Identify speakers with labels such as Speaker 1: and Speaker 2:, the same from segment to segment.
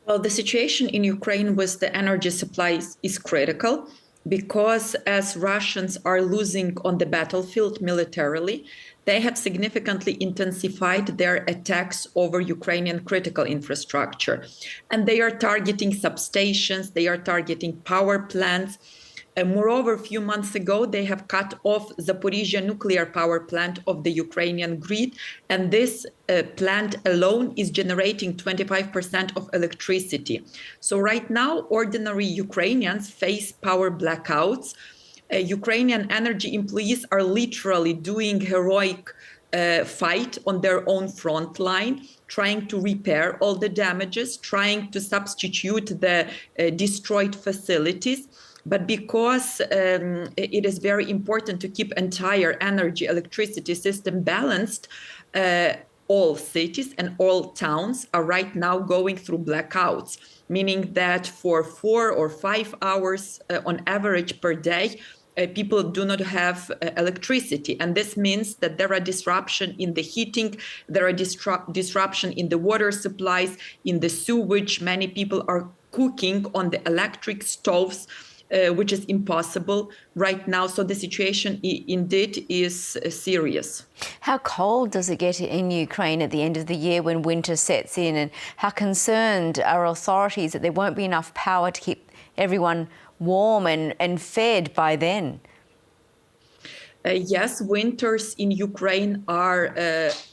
Speaker 1: Well, the situation in Ukraine with the energy supplies is critical because as Russians are losing on the battlefield militarily, they have significantly intensified their attacks over Ukrainian critical infrastructure. And they are targeting substations, they are targeting power plants. Moreover, a few months ago, they have cut off Zaporizhia nuclear power plant of the Ukrainian grid. And this plant alone is generating 25% of electricity. So right now, ordinary Ukrainians face power blackouts. Ukrainian energy employees are literally doing heroic fight on their own front line, trying to repair all the damages, trying to substitute the destroyed facilities. But because it is very important to keep entire energy electricity system balanced, all cities and all towns are right now going through blackouts, meaning that for 4 or 5 hours on average per day, people do not have electricity. And this means that there are disruption in the heating, there are disruption in the water supplies, in the sewage. Many people are cooking on the electric stoves, which is impossible right now. So the situation indeed is serious.
Speaker 2: How cold does it get in Ukraine at the end of the year when winter sets in? And how concerned are authorities that there won't be enough power to keep everyone warm and fed by then?
Speaker 1: Yes, winters in Ukraine are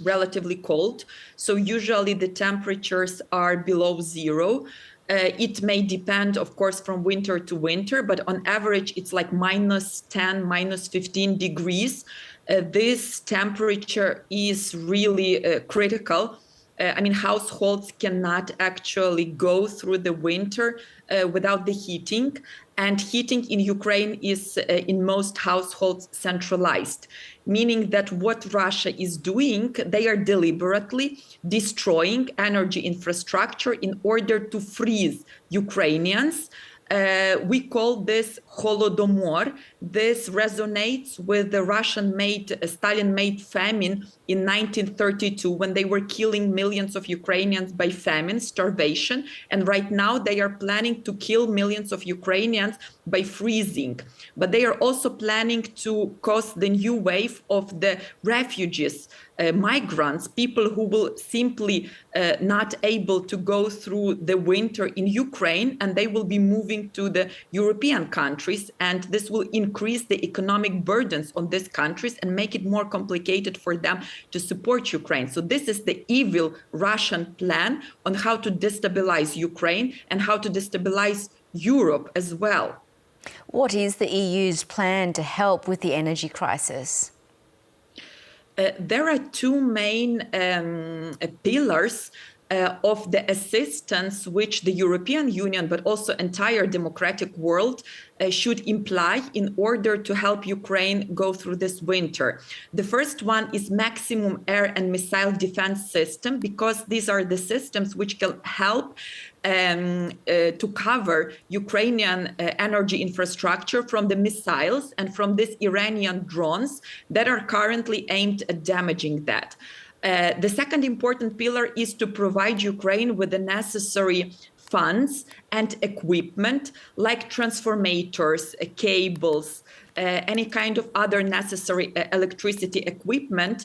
Speaker 1: relatively cold. So usually the temperatures are below zero. It may depend, of course, from winter to winter, but on average, it's like -10, -15 degrees. This temperature is really critical. I mean, households cannot actually go through the winter without the heating. And heating in Ukraine is in most households centralized, meaning that what Russia is doing, they are deliberately destroying energy infrastructure in order to freeze Ukrainians. We call this Holodomor. This resonates with the Russian-made, Stalin-made famine in 1932, when they were killing millions of Ukrainians by famine, starvation. And right now they are planning to kill millions of Ukrainians by freezing. But they are also planning to cause the new wave of the refugees, migrants, people who will simply not able to go through the winter in Ukraine, and they will be moving to the European countries. And this will increase the economic burdens on these countries and make it more complicated for them to support Ukraine. So this is the evil Russian plan on how to destabilize Ukraine and how to destabilize Europe as well.
Speaker 2: What is the EU's plan to help with the energy crisis?
Speaker 1: There are two main pillars of the assistance which the European Union, but also entire democratic world should imply in order to help Ukraine go through this winter. The first one is maximum air and missile defense system, because these are the systems which can help to cover Ukrainian energy infrastructure from the missiles and from these Iranian drones that are currently aimed at damaging that. The second important pillar is to provide Ukraine with the necessary funds and equipment like transformators, cables, any kind of other necessary electricity equipment,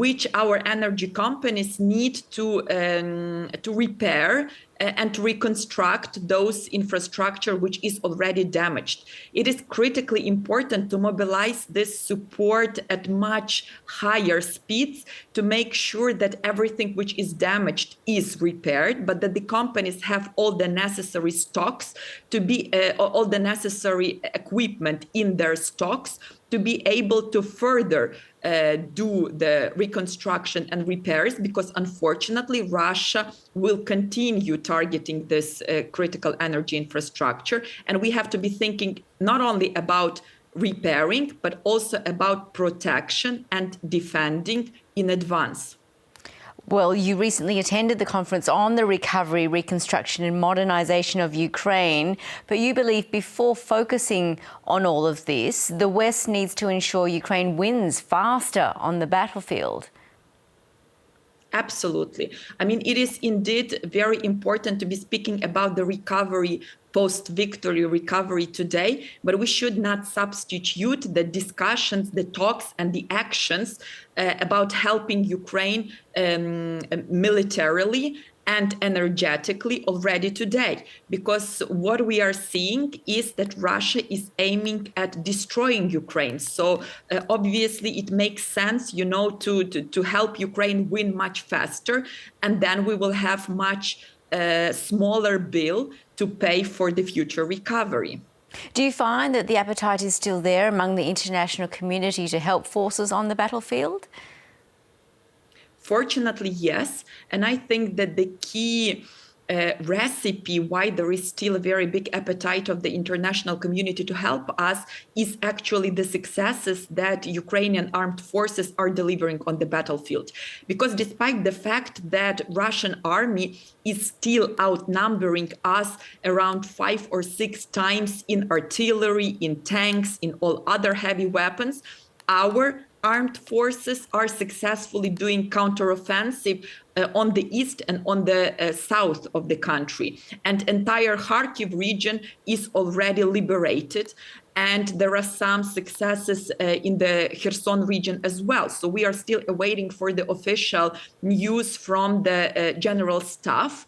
Speaker 1: which our energy companies need to repair and to reconstruct those infrastructure which is already damaged. It is critically important to mobilize this support at much higher speeds to make sure that everything which is damaged is repaired, but that the companies have all the necessary stocks to be all the necessary equipment in their stocks to be able to further do the reconstruction and repairs, because unfortunately Russia will continue targeting this critical energy infrastructure. And we have to be thinking not only about repairing, but also about protection and defending in advance.
Speaker 2: Well, you recently attended the conference on the recovery, reconstruction and modernisation of Ukraine, but you believe before focusing on all of this, the West needs to ensure Ukraine wins faster on the battlefield.
Speaker 1: Absolutely. I mean, it is indeed very important to be speaking about the recovery, post-victory recovery today, but we should not substitute the discussions, the talks, and the actions about helping Ukraine militarily and energetically already today. Because what we are seeing is that Russia is aiming at destroying Ukraine. So obviously it makes sense, to help Ukraine win much faster. And then we will have much smaller bill to pay for the future recovery.
Speaker 2: Do you find that the appetite is still there among the international community to help forces on the battlefield?
Speaker 1: Fortunately, yes. And I think that the key recipe why there is still a very big appetite of the international community to help us is actually the successes that Ukrainian armed forces are delivering on the battlefield. Because despite the fact that Russian army is still outnumbering us around 5 or 6 times in artillery, in tanks, in all other heavy weapons, our armed forces are successfully doing counteroffensive on the east and on the south of the country. And entire Kharkiv region is already liberated. And there are some successes in the Kherson region as well. So we are still awaiting for the official news from the general staff.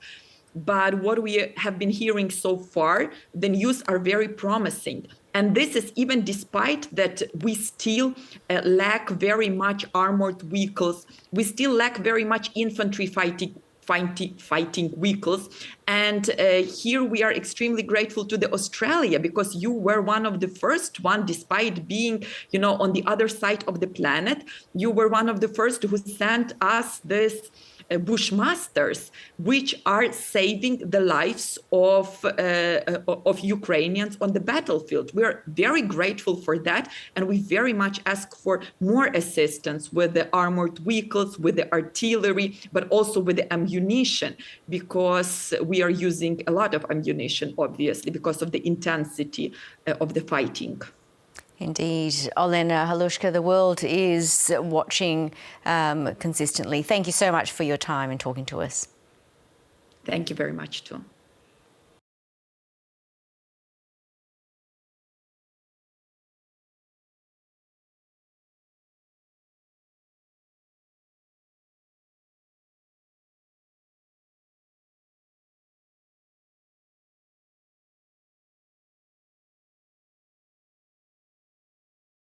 Speaker 1: But what we have been hearing so far, the news are very promising. And this is even despite that we still lack very much armored vehicles. We still lack very much infantry fighting vehicles. And here we are extremely grateful to the Australia, because you were one of the first one, despite being, on the other side of the planet, you were one of the first who sent us this Bushmasters, which are saving the lives of Ukrainians on the battlefield. We are very grateful for that, and we very much ask for more assistance with the armored vehicles, with the artillery, but also with the ammunition, because we are using a lot of ammunition, obviously, because of the intensity of the fighting.
Speaker 2: Indeed. Olena Halushka, the world is watching consistently. Thank you so much for your time and talking to us.
Speaker 1: Thank you very much, too.